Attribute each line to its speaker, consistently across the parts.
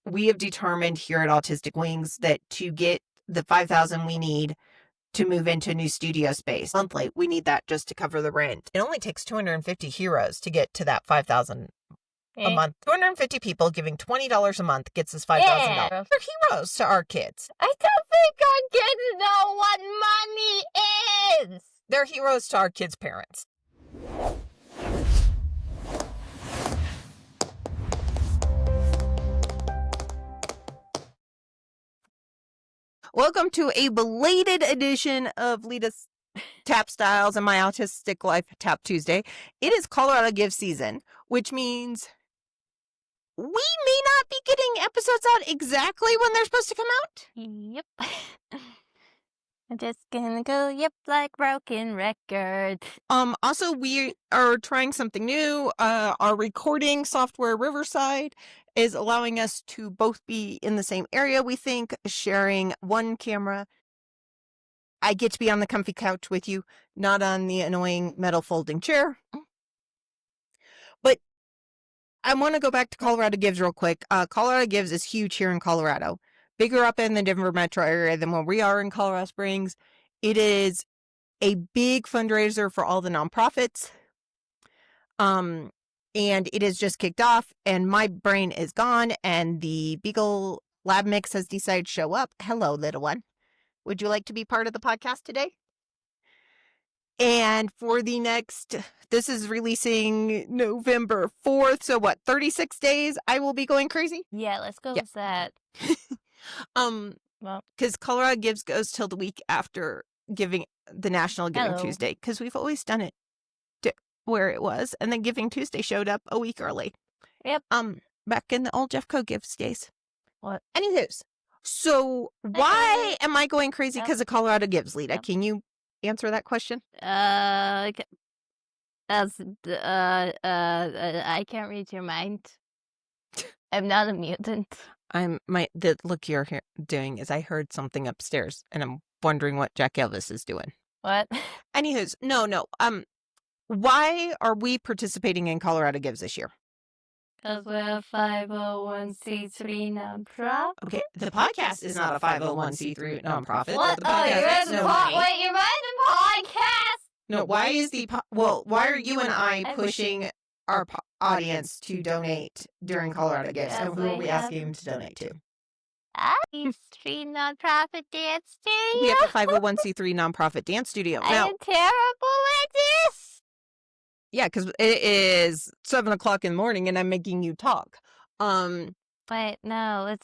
Speaker 1: we have determined here at Autistic Wings that to get the $5,000 we need to move into a new studio space monthly, we need that just to cover the rent. It only takes 250 heroes to get to that $5,000 a month. 250 people giving $20 a month gets us $5,000.
Speaker 2: Yeah.
Speaker 1: They're heroes to our kids.
Speaker 2: I don't think our kids know what money is.
Speaker 1: They're heroes to our kids' parents. Welcome to a belated edition of Lita's Tap Styles and My Autistic Life Tap Tuesday. It is Colorado Give season, which means we may not be getting episodes out exactly when they're supposed to come out.
Speaker 2: Yep. I'm just gonna go yep like broken record.
Speaker 1: Also, we are trying something new. Our recording software, Riverside, is allowing us to both be in the same area, we think, sharing one camera. I get to be on the comfy couch with you, not on the annoying metal folding chair. But I want to go back to Colorado Gives real quick. Colorado Gives is huge here in Colorado. Bigger up in the Denver metro area than where we are in Colorado Springs. It is a big fundraiser for all the nonprofits. And it has just kicked off, and my brain is gone, and the Beagle Lab Mix has decided to show up. Hello, little one. Would you like to be part of the podcast today? And for the next, this is releasing November 4th, so what, 36 days, I will be going crazy?
Speaker 2: Yeah, let's go with that.
Speaker 1: Because Colorado Gives goes till the week after Giving, the National Giving Tuesday, because we've always done it where it was, and then Giving Tuesday showed up a week early.
Speaker 2: Yep.
Speaker 1: Back in the old Jeffco Gives days.
Speaker 2: What?
Speaker 1: Anywho's, so why am I going crazy because of Colorado Gives, Lita? Can you answer that question?
Speaker 2: I can't read your mind. I'm not a mutant.
Speaker 1: The look you're doing is I heard something upstairs, and I'm wondering what Jack Elvis is doing.
Speaker 2: What?
Speaker 1: Anywho's, no. Why are we participating in Colorado Gives this year?
Speaker 2: Because we're a 501c3 nonprofit.
Speaker 1: Okay, the podcast is not a 501c3 nonprofit.
Speaker 2: What?
Speaker 1: You're right,
Speaker 2: the podcast?
Speaker 1: No, why are you and I pushing our audience to donate during Colorado Gives? And who are we asking them to donate to?
Speaker 2: Street nonprofit dance studio.
Speaker 1: We have a 501c3 nonprofit dance studio.
Speaker 2: I am terrible at this.
Speaker 1: Yeah, because it is 7 o'clock in the morning and I'm making you talk.
Speaker 2: Wait, no,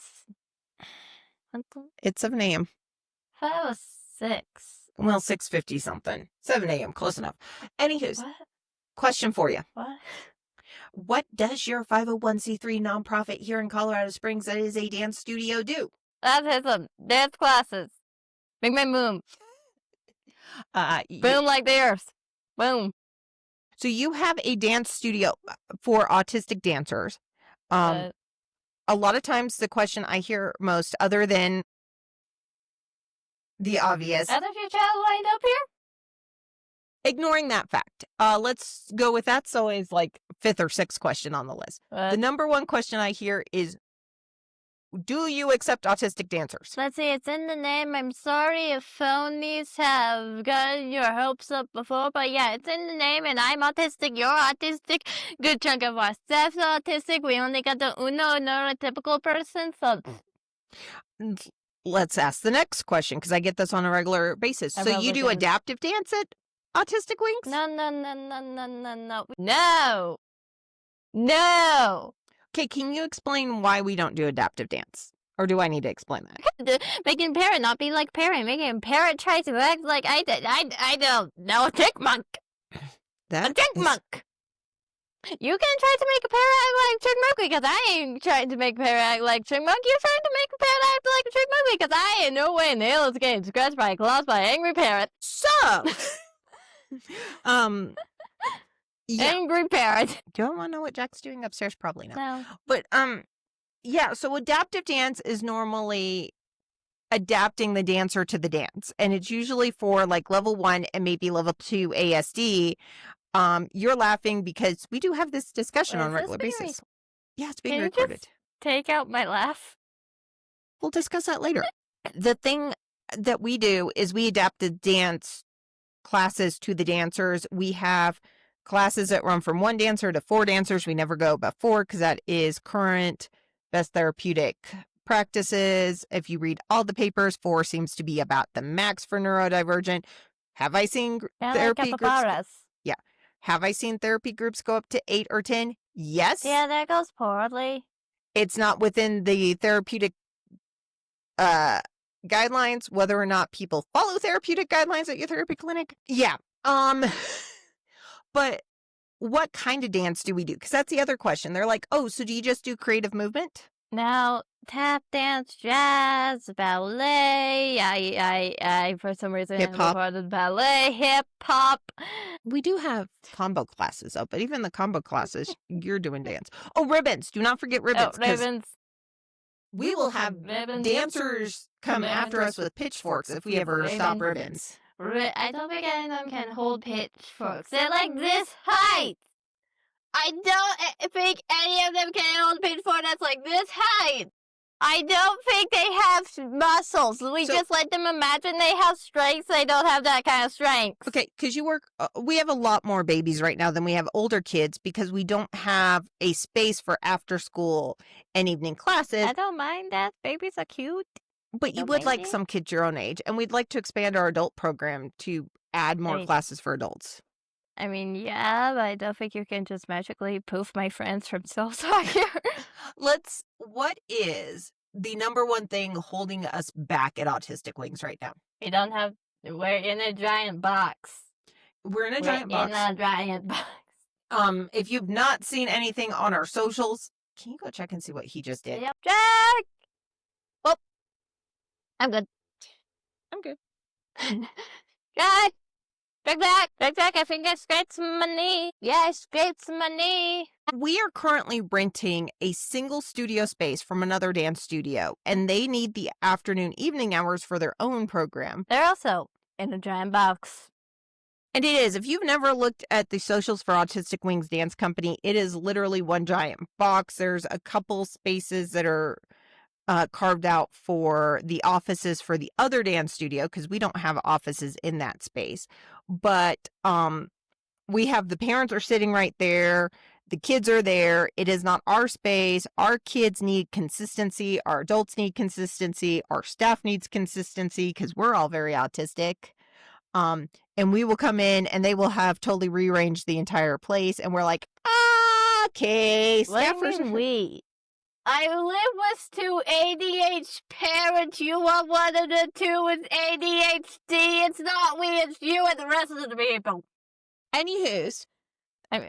Speaker 1: It's 7 a.m.
Speaker 2: 5:06.
Speaker 1: Well, 6:50 something. 7 a.m. Close enough. Anywho's,
Speaker 2: What?
Speaker 1: question for you.
Speaker 2: What?
Speaker 1: What does your 501c3 nonprofit here in Colorado Springs that is a dance studio do?
Speaker 2: Autism. Dance classes. Big man boom. Boom like the earth. Boom.
Speaker 1: So you have a dance studio for autistic dancers. A lot of times the question I hear most, other than the obvious,
Speaker 2: How does your child wind up here?
Speaker 1: ignoring that fact, let's go with that's always like 5th or 6th question on the list. The number one question I hear is, do you accept autistic dancers?
Speaker 2: Let's see, it's in the name. I'm sorry if phonies have gotten your hopes up before, but yeah, it's in the name, and I'm autistic, you're autistic, good chunk of our staff's autistic, we only got the uno neurotypical person, so...
Speaker 1: Let's ask the next question, because I get this on a regular basis. So you do adaptive dance at Autistic Wings?
Speaker 2: No!
Speaker 1: Okay, can you explain why we don't do adaptive dance? Or do I need to explain that?
Speaker 2: Making parrot not be like parrot. Making parrot try to act like I did. I don't know. A chipmunk. A chipmunk. You can try to make a parrot act like chipmunk because I ain't trying to make a parrot act like chipmunk. You're trying to make a parrot act like a chipmunk because I ain't no way in hell is getting scratched by a claws by an angry parrot.
Speaker 1: So, yeah.
Speaker 2: Angry parrot.
Speaker 1: Do you want to know what Jack's doing upstairs? Probably not.
Speaker 2: No.
Speaker 1: But, yeah, so adaptive dance is normally adapting the dancer to the dance. And it's usually for like level 1 and maybe level 2 ASD. You're laughing because we do have this discussion on a regular basis. Yeah, it's being recorded.
Speaker 2: take out my laugh?
Speaker 1: We'll discuss that later. The thing that we do is we adapt the dance classes to the dancers. We have classes that run from 1 dancer to 4 dancers. We never go above 4 because that is current best therapeutic practices. If you read all the papers, 4 seems to be about the max for neurodivergent. Have I seen therapy groups? Yeah. Have I seen therapy groups go up to 8 or 10? Yes.
Speaker 2: Yeah, that goes poorly.
Speaker 1: It's not within the therapeutic guidelines, whether or not people follow therapeutic guidelines at your therapy clinic. Yeah. But what kind of dance do we do? Because that's the other question. They're like, oh, so do you just do creative movement?
Speaker 2: Now, tap dance, jazz, ballet. I for some reason
Speaker 1: Hip-hop.
Speaker 2: recorded ballet, hip hop.
Speaker 1: We do have combo classes though, but even the combo classes, you're doing dance. Oh, ribbons. Do not forget ribbons.
Speaker 2: Oh, ribbons.
Speaker 1: We will have dancers come after us with pitchforks if we ever stop ribbons.
Speaker 2: I don't think any of them can hold pitchforks. They're like this height. I don't think any of them can hold pitchfork that's like this height. I don't think they have muscles. We just let them imagine they have strength. They don't have that kind of strength.
Speaker 1: Okay, because you work, we have a lot more babies right now than we have older kids because we don't have a space for after school and evening classes.
Speaker 2: I don't mind that. Babies are cute.
Speaker 1: But you would like some kids your own age. And we'd like to expand our adult program to add more classes for adults.
Speaker 2: I mean, yeah, but I don't think you can just magically poof my friends from Soar here.
Speaker 1: What is the number one thing holding us back at Autistic Wings right now?
Speaker 2: We're in a giant box.
Speaker 1: We're in a giant box. If you've not seen anything on our socials, can you go check and see what he just did?
Speaker 2: Yep. Jack! Oh, I'm good. Jack! Jack, I think I scraped some money. Yeah, I scraped some money.
Speaker 1: We are currently renting a single studio space from another dance studio, and they need the afternoon, evening hours for their own program.
Speaker 2: They're also in a giant box.
Speaker 1: And it is. If you've never looked at the socials for Autistic Wings Dance Company, it is literally one giant box. There's a couple spaces that are carved out for the offices for the other dance studio because we don't have offices in that space. But we have the parents are sitting right there. The kids are there. It is not our space. Our kids need consistency. Our adults need consistency. Our staff needs consistency because we're all very autistic. And we will come in and they will have totally rearranged the entire place. And we're like, okay, staffers.
Speaker 2: We. I live with 2 ADHD parents. You are one of the 2 with ADHD. It's not we, it's you and the rest of the people.
Speaker 1: Anywho's.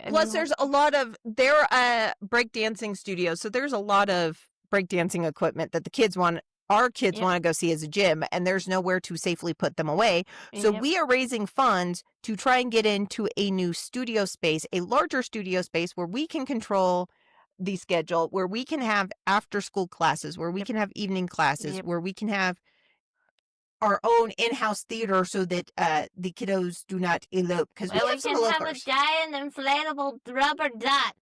Speaker 1: Plus, there's a lot of, they're breakdancing studios, so there's a lot of breakdancing equipment that the kids want, our kids want to go see as a gym, and there's nowhere to safely put them away. So we are raising funds to try and get into a new studio space, a larger studio space where we can control the schedule, where we can have after school classes, where we can have evening classes, where we can have our own in-house theater so that the kiddos do not elope. Because we have some elopers.
Speaker 2: Have a giant inflatable rubber duck.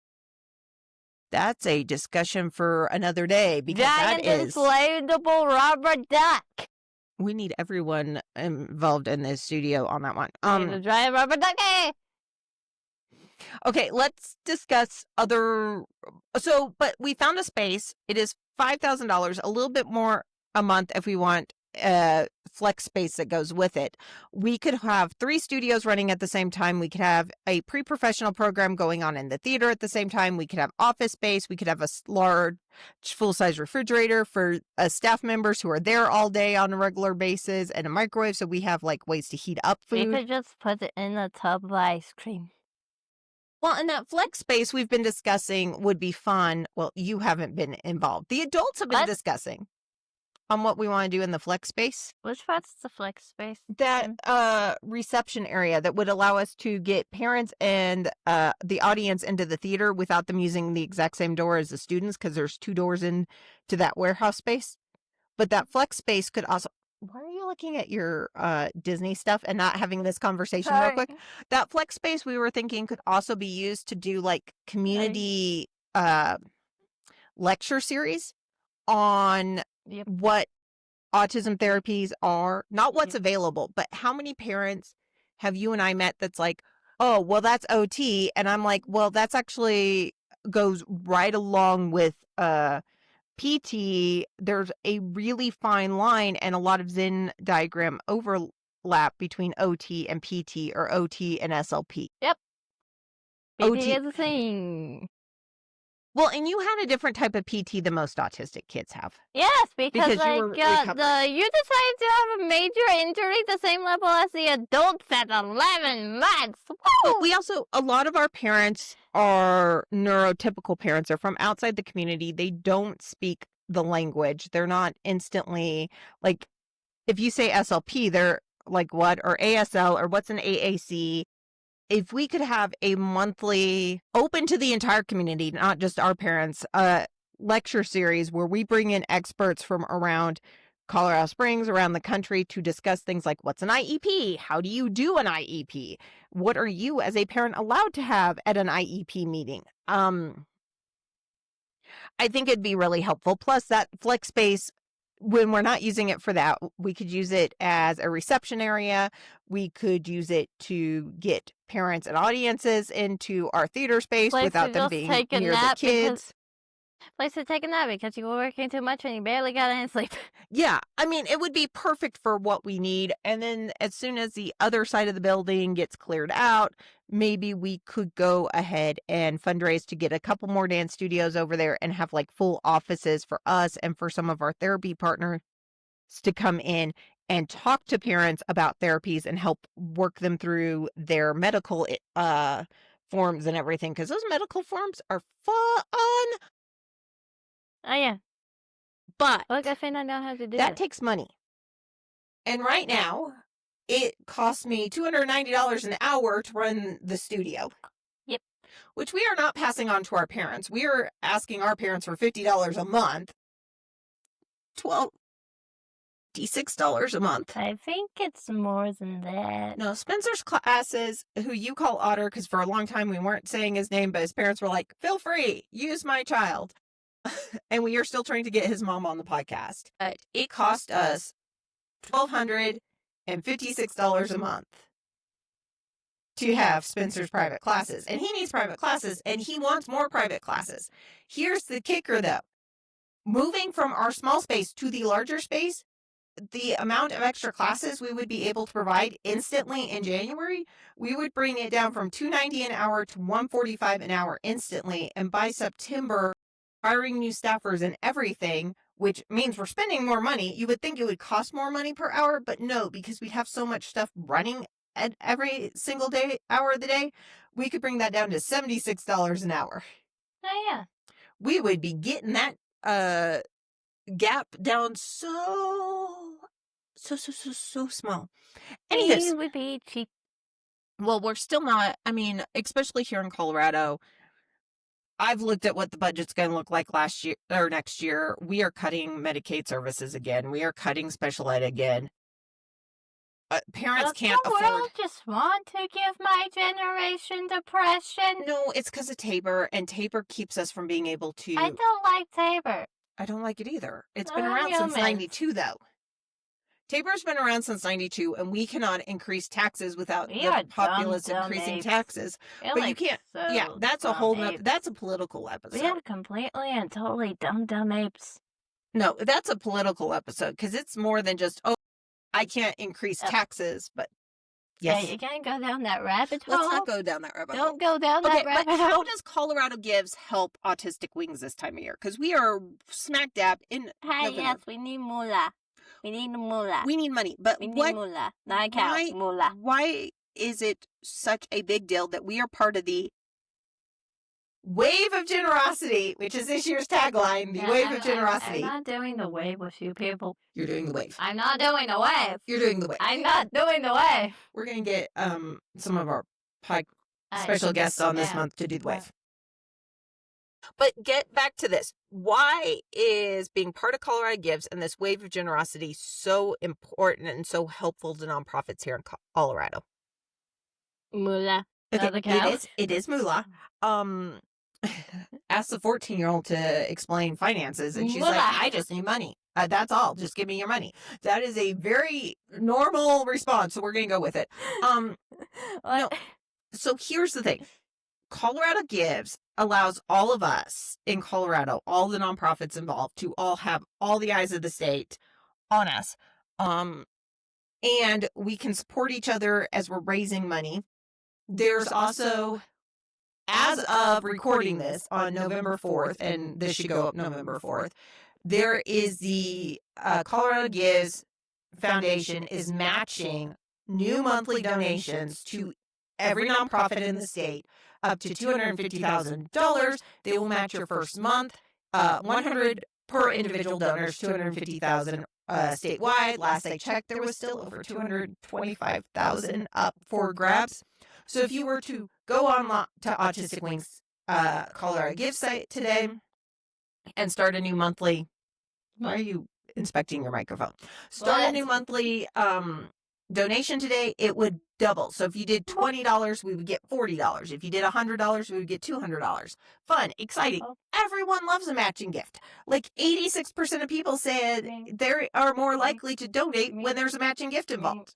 Speaker 1: That's a discussion for another day because
Speaker 2: giant
Speaker 1: that is
Speaker 2: inflatable rubber duck.
Speaker 1: We need everyone involved in this studio on that one.
Speaker 2: The giant rubber ducky.
Speaker 1: Okay, let's discuss other. So, but we found a space. It is $5,000, a little bit more a month if we want flex space that goes with it. We could have 3 studios running at the same time. We could have a pre-professional program going on in the theater at the same time. We could have office space. We could have a large full-size refrigerator for staff members who are there all day on a regular basis and a microwave. So we have like ways to heat up food.
Speaker 2: We could just put it in a tub of ice cream.
Speaker 1: Well, in that flex space we've been discussing would be fun. Well, you haven't been involved. The adults have been discussing on what we want to do in the flex space.
Speaker 2: Which part's the flex space?
Speaker 1: That reception area that would allow us to get parents and the audience into the theater without them using the exact same door as the students because there's 2 doors into that warehouse space. But that flex space could also... Why are you looking at your Disney stuff and not having this conversation real quick? That flex space we were thinking could also be used to do like community lecture series on what autism therapies are, not what's available, but how many parents have you and I met that's like, oh, well, that's OT. And I'm like, well, that's actually goes right along with PT. There's a really fine line and a lot of Venn diagram overlap between OT and PT, or OT and SLP.
Speaker 2: Yep.
Speaker 1: OT
Speaker 2: PT is a thing.
Speaker 1: Well, and you had a different type of PT than most autistic kids have.
Speaker 2: Yes, because
Speaker 1: you were recovering.
Speaker 2: you decided to have a major injury the same level as the adults at 11 months. Woo!
Speaker 1: But we also, a lot of our parents are neurotypical parents. They're from outside the community. They don't speak the language. They're not instantly, like, if you say SLP, they're like, what? Or ASL, or what's an AAC? If we could have a monthly, open to the entire community, not just our parents, lecture series where we bring in experts from around Colorado Springs, around the country, to discuss things like, what's an IEP? How do you do an IEP? What are you as a parent allowed to have at an IEP meeting? I think it'd be really helpful. Plus, that flex space, when we're not using it for that, we could use it as a reception area. We could use it to get parents and audiences into our theater space without them being near the kids.
Speaker 2: Place to take a nap because you were working too much and you barely got any sleep.
Speaker 1: Yeah, I mean, it would be perfect for what we need. And then as soon as the other side of the building gets cleared out, maybe we could go ahead and fundraise to get a couple more dance studios over there and have like full offices for us and for some of our therapy partners to come in and talk to parents about therapies and help work them through their medical forms and everything. Because those medical forms are fun.
Speaker 2: Oh, yeah.
Speaker 1: But
Speaker 2: look, I think I know how to do
Speaker 1: that takes money. And right now, it costs me $290 an hour to run the studio.
Speaker 2: Yep.
Speaker 1: Which we are not passing on to our parents. We are asking our parents for $50 a month. $26 a month.
Speaker 2: I think it's more than that.
Speaker 1: No, Spencer's classes, who you call Otter, because for a long time we weren't saying his name, but his parents were like, feel free, use my child. And we are still trying to get his mom on the podcast. It cost us $1,256 a month to have Spencer's private classes. And he needs private classes, and he wants more private classes. Here's the kicker, though. Moving from our small space to the larger space, the amount of extra classes we would be able to provide instantly in January, we would bring it down from $290 an hour to $145 an hour instantly. And by September, hiring new staffers and everything, which means we're spending more money. You would think it would cost more money per hour, but no, because we have so much stuff running at every single hour of the day, we could bring that down to $76 an hour.
Speaker 2: Oh, yeah.
Speaker 1: We would be getting that gap down so small. Anyways,
Speaker 2: it would be cheap.
Speaker 1: Well, we're still not, I mean, especially here in Colorado, I've looked at what the budget's going to look like last year or next year. We are cutting Medicaid services again. We are cutting special ed again. Parents can't afford.
Speaker 2: The world just want to give my generation depression.
Speaker 1: No, it's because of Tabor, and Tabor keeps us from being able to.
Speaker 2: I don't like Tabor.
Speaker 1: I don't like it either. It's been around since 92, though. Tabor's been around since 92, and we cannot increase taxes without the populace increasing taxes. But you can't. Yeah, that's a whole nother. That's a political episode.
Speaker 2: We are completely and totally dumb apes.
Speaker 1: No, that's a political episode because it's more than just, oh, I can't increase taxes, but yes.
Speaker 2: Yeah, you can't go down that rabbit hole.
Speaker 1: Let's not go down that rabbit hole.
Speaker 2: Don't go down that rabbit hole.
Speaker 1: How does Colorado Gives help Autistic Wings this time of year? Because we are smack dab in November.
Speaker 2: Yes, we need moolah. We need moolah.
Speaker 1: We need money, but
Speaker 2: we need moolah. Not cow, moolah.
Speaker 1: Why is it such a big deal that we are part of the Wave of Generosity, which is this year's tagline, the Wave of Generosity?
Speaker 2: I'm not doing the wave with you people.
Speaker 1: You're doing the wave.
Speaker 2: I'm not doing the wave.
Speaker 1: You're doing the wave.
Speaker 2: I'm not doing the wave.
Speaker 1: We're going to get some of our special guests on this month to do the wave. But get back to this. Why is being part of Colorado Gives and this Wave of Generosity so important and so helpful to nonprofits here in Colorado?
Speaker 2: Moolah.
Speaker 1: Okay, it is moolah. ask the 14-year-old to explain finances, and she's like, I just need money. That's all. Just give me your money. That is a very normal response, so we're going to go with it. No. So here's the thing. Colorado Gives allows all of us in Colorado, all the nonprofits involved, to all have all the eyes of the state on us. And we can support each other as we're raising money. There's also, as of recording this on November 4th, and this should go up November 4th, there is the Colorado Gives Foundation is matching new monthly donations to every nonprofit in the state up to $250,000. They will match your first month, 100 per individual donors, 250,000 statewide. Last I checked, there was still over 225,000 up for grabs. So if you were to go on to Autistic Wings Colorado Give site today and start a new monthly, why are you inspecting your microphone? Start a new monthly donation today, it would double. So if you did $20, we would get $40. If you did $100, we would get $200. Fun, exciting. Everyone loves a matching gift. Like 86% of people said they are more likely to donate when there's a matching gift involved.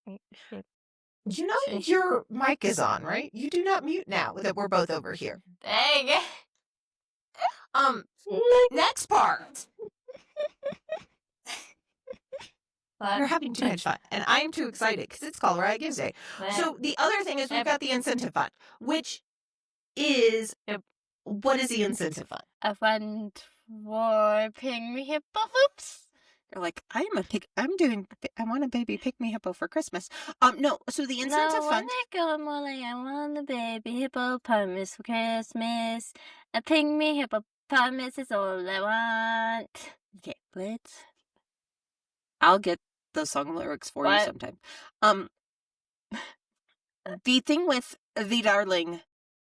Speaker 1: You know your mic is on, right? You do not mute now that we're both over here.
Speaker 2: Dang.
Speaker 1: Next part. You're having too much fun, and I am too excited because it's Colorado Gives Day. So the other thing is we've got the incentive fund, which is, what is the incentive fund?
Speaker 2: A fund for pygmy hippo hoops.
Speaker 1: You're like, I want a baby pygmy hippo for Christmas. No, so the incentive fund.
Speaker 2: I want a baby hippopotamus for Christmas. A pygmy hippopotamus is all I want.
Speaker 1: Okay, I'll get those song lyrics for you sometime. The thing with the Darling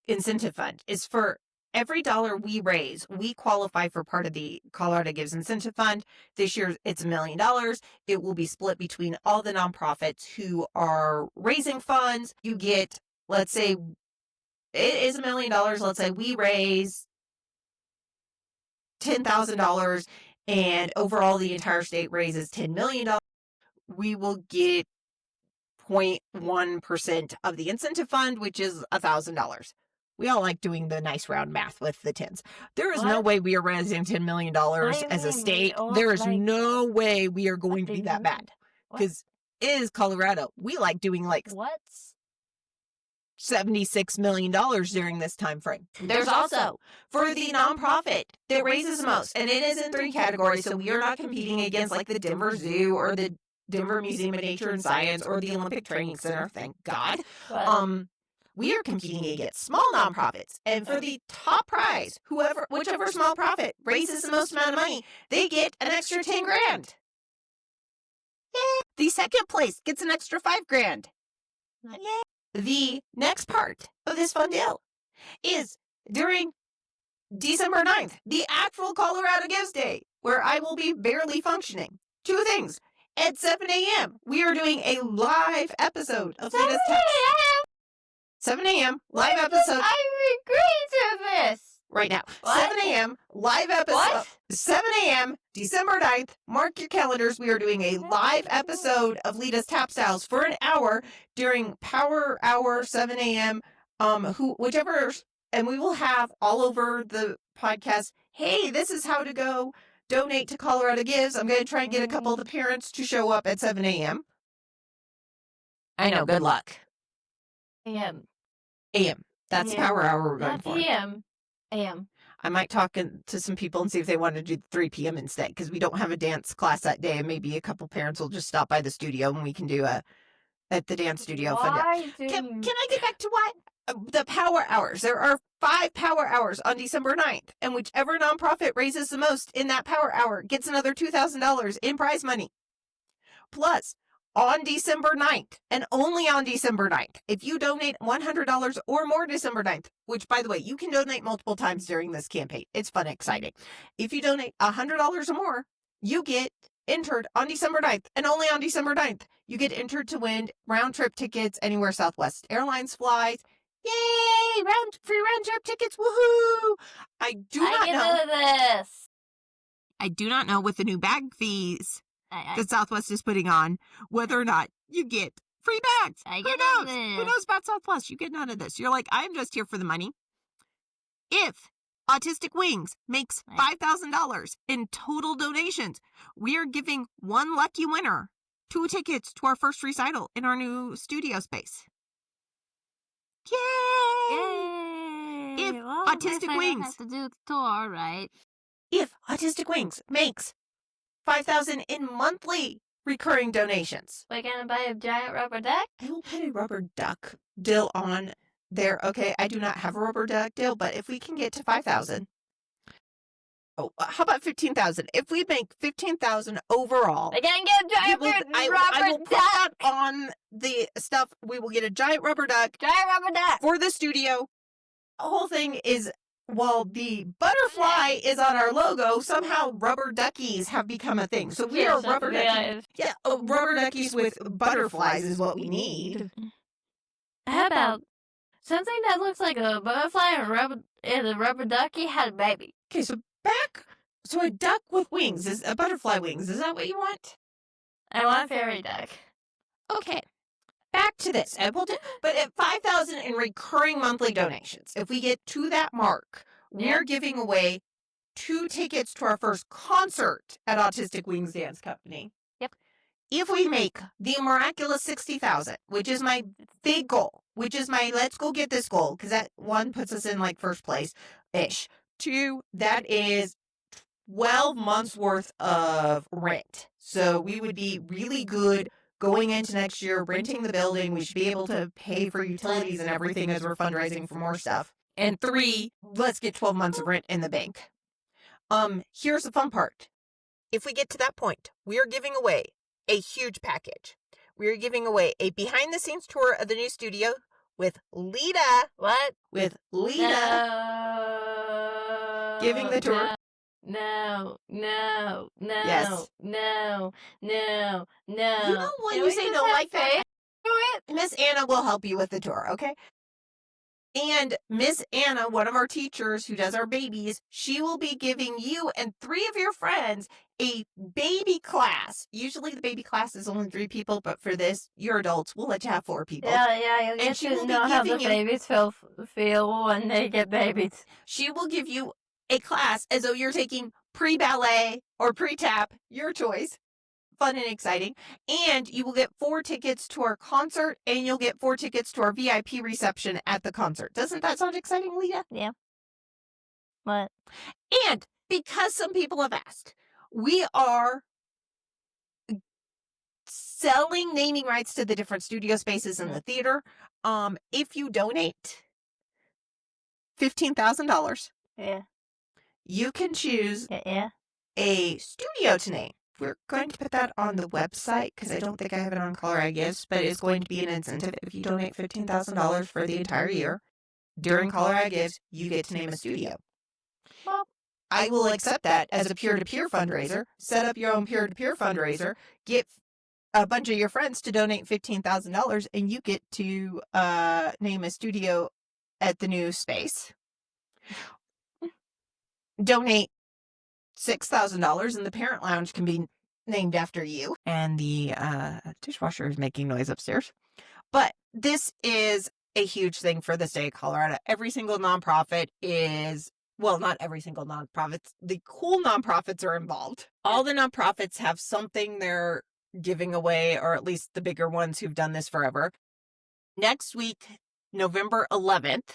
Speaker 1: Incentive Fund is for every dollar we raise, we qualify for part of the Colorado Gives Incentive Fund. This year, it's $1 million. It will be split between all the nonprofits who are raising funds. You get, let's say, it is $1 million. Let's say we raise $10,000 and overall the entire state raises $10 million. We will get 0.1% of the incentive fund, which is $1,000. We all like doing the nice round math with the tens. There is no way we are raising $10 million as a state. There is no way we are going to be that bad. Because it is Colorado. We like doing like $76 million during this time frame. There's also, for the nonprofit that raises the most, and it is in 3 categories, so we are not competing against like the Denver Zoo or the Denver Museum of Nature and Science or the Olympic Training Center, thank God. We are competing against small nonprofits. And for the top prize, whichever small profit raises the most amount of money, they get an extra 10 grand. Yay. The second place gets an extra 5 grand. Yay. The next part of this fun deal is during December 9th, the actual Colorado Gives Day, where I will be barely functioning. 2 things. At 7 a.m., we are doing a live episode of Lena's Text. 7 a.m., live episode.
Speaker 2: I agree to this.
Speaker 1: Right now. 7 a.m., live episode. 7 a.m., December 9th. Mark your calendars. We are doing a live episode of Lita's Tap Styles for an hour during Power Hour, 7 a.m. Whichever, and we will have all over the podcast, hey, this is how to go donate to Colorado Gives. I'm going to try and get a couple of the parents to show up at 7 a.m. I know, good luck.
Speaker 2: A.M.
Speaker 1: That's Power Hour we're going for.
Speaker 2: P.M. A.M.
Speaker 1: I might talk to some people and see if they want to do 3 p.m. instead, because we don't have a dance class that day, and maybe a couple parents will just stop by the studio and we can do at the dance studio. Can I get back to what? The Power Hours. There are 5 Power Hours on December 9th, and whichever nonprofit raises the most in that Power Hour gets another $2,000 in prize money. Plus, on December 9th, and only on December 9th, if you donate $100 or more December 9th, which, by the way, you can donate multiple times during this campaign. It's fun and exciting. If you donate $100 or more, you get entered on December 9th, and only on December 9th, you get entered to win round-trip tickets anywhere Southwest Airlines flies, Yay! Free round trip tickets. Woohoo! I
Speaker 2: get none of this.
Speaker 1: I do not know with the new bag fees that Southwest is putting on whether or not you get free bags.
Speaker 2: I
Speaker 1: Who
Speaker 2: get
Speaker 1: knows?
Speaker 2: none of this.
Speaker 1: Who knows about Southwest? You get none of this. You're like, I'm just here for the money. If Autistic Wings makes $5,000 in total donations, we are giving one lucky winner 2 tickets to our first recital in our new studio space. Yay!
Speaker 2: Yay!
Speaker 1: If
Speaker 2: well,
Speaker 1: Autistic Wings
Speaker 2: have to do the tour, right?
Speaker 1: If Autistic Wings makes $5,000 in monthly recurring donations,
Speaker 2: we're gonna buy a giant rubber duck.
Speaker 1: I will put a rubber duck deal on there. Okay, I do not have a rubber duck deal, but if we can get to 5,000, how about 15,000? If we make 15,000 overall,
Speaker 2: we're gonna get a giant rubber
Speaker 1: I will
Speaker 2: duck.
Speaker 1: put that on the stuff. We will get a giant rubber duck.
Speaker 2: Giant rubber duck
Speaker 1: for the studio. The whole thing is, while the butterfly is on our logo, somehow rubber duckies have become a thing. So we are rubber duckies. Yeah, rubber duckies with butterflies is what we need.
Speaker 2: How about something that looks like a butterfly and a rubber ducky had a baby?
Speaker 1: Okay, so a duck with wings is a butterfly wings. Is that what you want?
Speaker 2: I want a fairy duck.
Speaker 1: Okay. Back to this. But at 5,000 in recurring monthly donations, if we get to that mark, we're giving away 2 tickets to our first concert at Autistic Wings Dance Company.
Speaker 2: Yep.
Speaker 1: If we make the miraculous 60,000, which is my big goal, which is my let's go get this goal, because that one puts us in like first place-ish. 2, that is 12 months worth of rent. So we would be really good going into next year, renting the building. We should be able to pay for utilities and everything as we're fundraising for more stuff. And 3, let's get 12 months of rent in the bank. Here's the fun part. If we get to that point, we are giving away a huge package. We are giving away a behind-the-scenes tour of the new studio with Lita.
Speaker 2: What?
Speaker 1: With Lita.
Speaker 2: No.
Speaker 1: Giving the tour.
Speaker 2: No.
Speaker 1: Yes.
Speaker 2: No.
Speaker 1: You know when you say no like that? Miss Anna will help you with the tour, okay? And Miss Anna, one of our teachers who does our babies, she will be giving you and 3 of your friends a baby class. Usually the baby class is only 3 people, but for this, you're adults. We'll let you have 4 people.
Speaker 2: Yeah, you'll get to know how the babies feel when they get babies.
Speaker 1: She will give you a class as though you're taking pre-ballet or pre-tap, your choice. Fun and exciting. And you will get 4 tickets to our concert, and you'll get 4 tickets to our VIP reception at the concert. Doesn't that sound exciting, Lita?
Speaker 2: Yeah. What?
Speaker 1: And because some people have asked, we are selling naming rights to the different studio spaces in the theater. If you donate $15,000, you can choose a studio to name. We're going to put that on the website because I don't think I have it on Colorado Gifts, but it's going to be an incentive. If you donate $15,000 for the entire year, during Colorado Gifts, you get to name a studio. Well, I will accept that as a peer-to-peer fundraiser. Set up your own peer-to-peer fundraiser. Get a bunch of your friends to donate $15,000, and you get to name a studio at the new space. Donate $6,000 and the parent lounge can be named after you. And the dishwasher is making noise upstairs. But this is a huge thing for the state of Colorado. Every single nonprofit is, well, not every single nonprofit. The cool nonprofits are involved. All the nonprofits have something they're giving away, or at least the bigger ones who've done this forever. Next week, November 11th,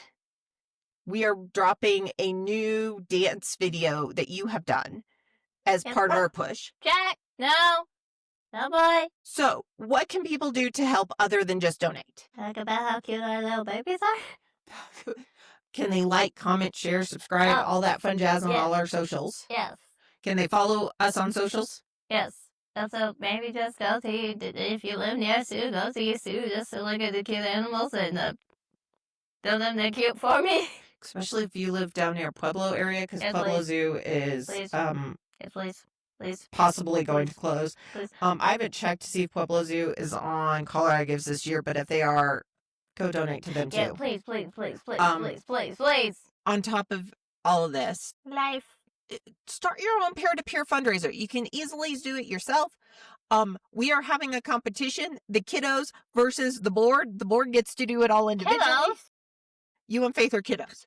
Speaker 1: we are dropping a new dance video that you have done as part of our push.
Speaker 2: Jack, no boy.
Speaker 1: So, what can people do to help other than just donate?
Speaker 2: Talk about how cute our little babies are.
Speaker 1: Can they like, comment, share, subscribe, all that fun jazz on all our socials?
Speaker 2: Yes.
Speaker 1: Can they follow us on socials?
Speaker 2: Yes. Also, maybe just go to, if you live near a zoo, go to your zoo just to look at the cute animals and tell them they're cute for me.
Speaker 1: Especially if you live down near Pueblo area, because Pueblo Zoo is
Speaker 2: please.
Speaker 1: Possibly going to close.
Speaker 2: Please.
Speaker 1: I haven't checked to see if Pueblo Zoo is on Colorado Gives this year, but if they are, go donate to them too.
Speaker 2: Yeah, please.
Speaker 1: On top of all of this,
Speaker 2: Life.
Speaker 1: start your own peer-to-peer fundraiser. You can easily do it yourself. We are having a competition, the kiddos versus the board. The board gets to do it all individually.
Speaker 2: Kiddos?
Speaker 1: You and Faith are kiddos.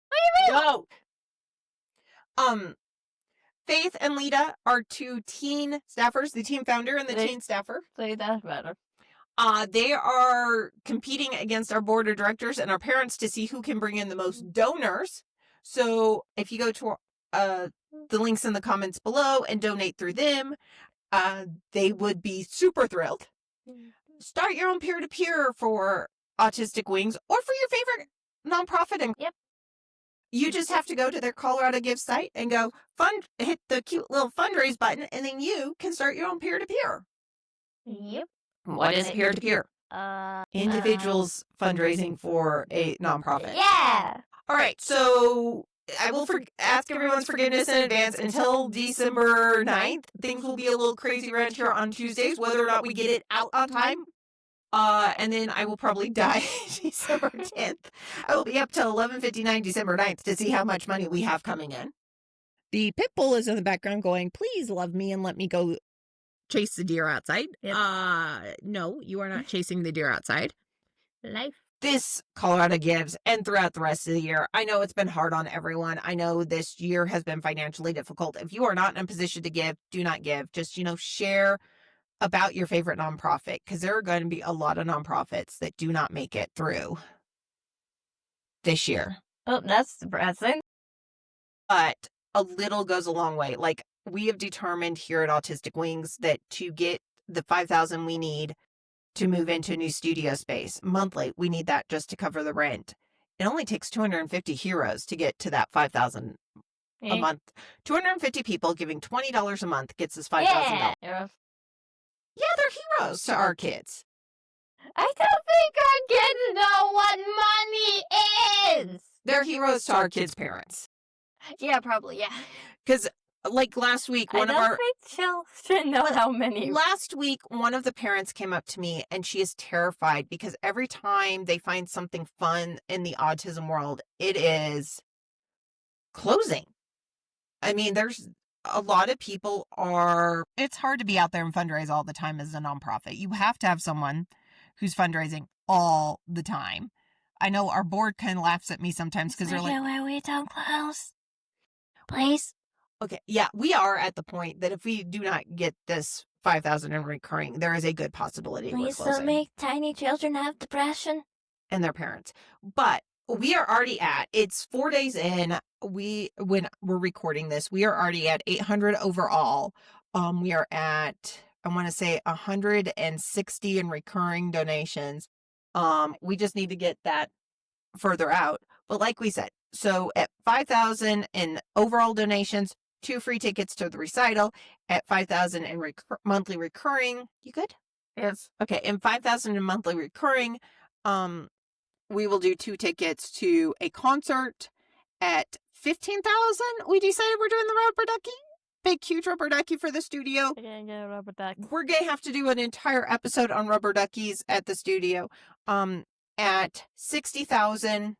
Speaker 2: What do you mean?
Speaker 1: No. Faith and Lita are two teen staffers, the team founder and the teen staffer.
Speaker 2: Say that's better.
Speaker 1: They are competing against our board of directors and our parents to see who can bring in the most donors. So if you go to the links in the comments below and donate through them, they would be super thrilled. Start your own peer-to-peer for Autistic Wings or for your favorite nonprofit. And
Speaker 2: Yep.
Speaker 1: You just have to go to their Colorado Give site and go hit the cute little fundraise button, and then you can start your own peer-to-peer.
Speaker 2: Yep.
Speaker 1: What is peer-to-peer? Individuals fundraising for a nonprofit.
Speaker 2: Yeah.
Speaker 1: All right, so I will ask everyone's forgiveness in advance until December 9th. Things will be a little crazy around here on Tuesdays, whether or not we get it out on time. And then I will probably die December 10th. I will be up till 11:59 December 9th to see how much money we have coming in. The pit bull is in the background going, please love me and let me go chase the deer outside.
Speaker 2: Yep.
Speaker 1: No, you are not chasing the deer outside.
Speaker 2: Life.
Speaker 1: This Colorado Gives and throughout the rest of the year, I know it's been hard on everyone. I know this year has been financially difficult. If you are not in a position to give, do not give. Just, share about your favorite nonprofit, because there are going to be a lot of nonprofits that do not make it through this year.
Speaker 2: Oh, that's depressing.
Speaker 1: But a little goes a long way. Like, we have determined here at Autistic Wings that to get the $5,000 we need to move into a new studio space monthly, we need that just to cover the rent. It only takes 250 heroes to get to that $5,000 a month. 250 people giving $20 a month gets us $5,000. Yeah, they're heroes to our kids.
Speaker 2: I don't think our kids know what money is.
Speaker 1: They're heroes to our kids' parents.
Speaker 2: Yeah, probably, yeah.
Speaker 1: Because, like last week,
Speaker 2: I don't think she'll know how many.
Speaker 1: Last week, one of the parents came up to me and she is terrified because every time they find something fun in the autism world, it is closing. I mean, there's a lot of people it's hard to be out there and fundraise all the time as a nonprofit. You have to have someone who's fundraising all the time. I know our board kind of laughs at me sometimes because they're like,
Speaker 2: where we don't close. Please.
Speaker 1: Okay, yeah, we are at the point that if we do not get this $5,000 in recurring, there is a good possibility we're closing.
Speaker 2: Please make tiny children have depression.
Speaker 1: And their parents. But we are already it's 4 days in. When we're recording this, we are already at 800 overall. We are at, I want to say 160 in recurring donations. We just need to get that further out. But like we said, so at 5,000 in overall donations, 2 free tickets to the recital. At 5,000 in monthly recurring. You good?
Speaker 2: Yes.
Speaker 1: Okay, in 5,000 in monthly recurring, we will do 2 tickets to a concert. At 15,000, we decided we're doing the rubber ducky. Big, huge rubber ducky for the studio.
Speaker 2: We're gonna get a rubber duck.
Speaker 1: We're going to have to do an entire episode on rubber duckies at the studio. At 60,000,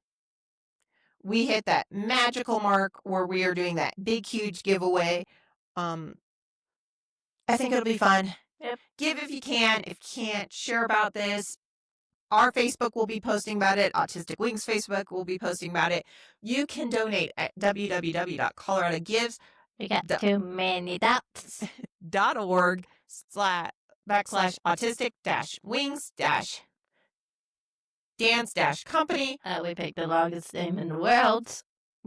Speaker 1: we hit that magical mark where we are doing that big, huge giveaway. I think it'll be fun.
Speaker 2: Yep.
Speaker 1: Give if you can. If you can't, share about this. Our Facebook will be posting about it. Autistic Wings Facebook will be posting about it. You can donate at www.coloradogives.
Speaker 2: We got too many dots.
Speaker 1: .org/autistic-wings-dance-company.
Speaker 2: We picked the longest name in the world.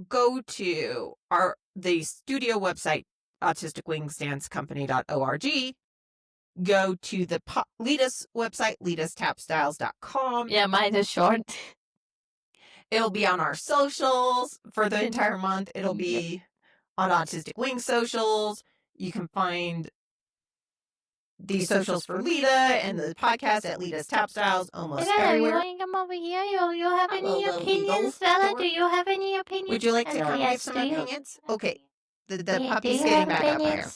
Speaker 1: Go to the studio website, autisticwingsdancecompany.org. Go to the Lita's website, litastapstyles.com.
Speaker 2: Yeah, mine is short.
Speaker 1: It'll be on our socials for the entire month. It'll be on Autistic Wings socials. You can find the socials for Lita and the podcast at Lita's Tap Styles almost everywhere.
Speaker 2: You want to come over here? You have any
Speaker 1: Hello,
Speaker 2: opinions, Stella? Do you have any opinions?
Speaker 1: Would you like to come give some opinions? Okay. The puppy's getting back up here.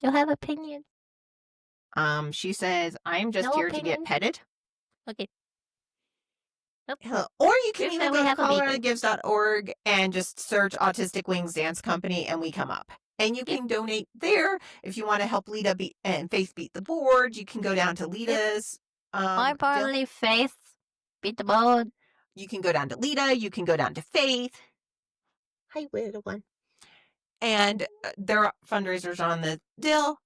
Speaker 2: You have opinions?
Speaker 1: She says, I'm just here to get petted.
Speaker 2: Okay. Nope.
Speaker 1: Or you can
Speaker 2: Just
Speaker 1: even
Speaker 2: that we
Speaker 1: go to
Speaker 2: have a beacon.
Speaker 1: coloradogives.org and just search Autistic Wings Dance Company and we come up. And you can donate there if you want to help Lita and Faith beat the board. You can go down to Lita's.
Speaker 2: More importantly, Faith beat the board.
Speaker 1: You can go down to Lita. You can go down to Faith. Hi, little one. And their fundraisers are on the Dill.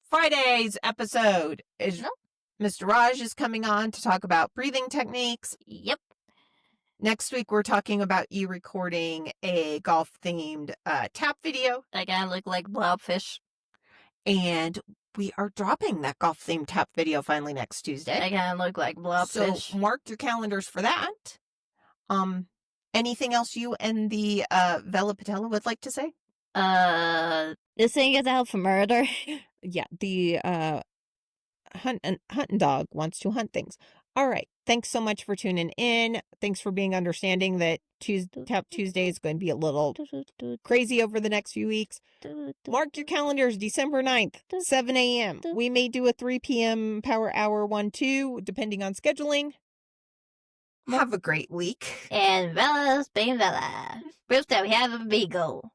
Speaker 1: Friday's episode is Mr. Raj is coming on to talk about breathing techniques.
Speaker 2: Yep.
Speaker 1: Next week, we're talking about you recording a golf-themed tap video.
Speaker 2: That guy look like blobfish.
Speaker 1: And we are dropping that golf-themed tap video finally next Tuesday.
Speaker 2: That guy look like blobfish.
Speaker 1: So mark your calendars for that. Anything else you and the Vela Patella would like to say?
Speaker 2: This thing is out for murder.
Speaker 1: Yeah, the hunting dog wants to hunt things. All right. Thanks so much for tuning in. Thanks for being understanding that Tap Tuesday is going to be a little crazy over the next few weeks. Mark your calendars, December 9th, 7 a.m. We may do a 3 p.m. Power Hour 1-2, depending on scheduling. Have a great week.
Speaker 2: And Bella's being Bella. Proves that we have a beagle.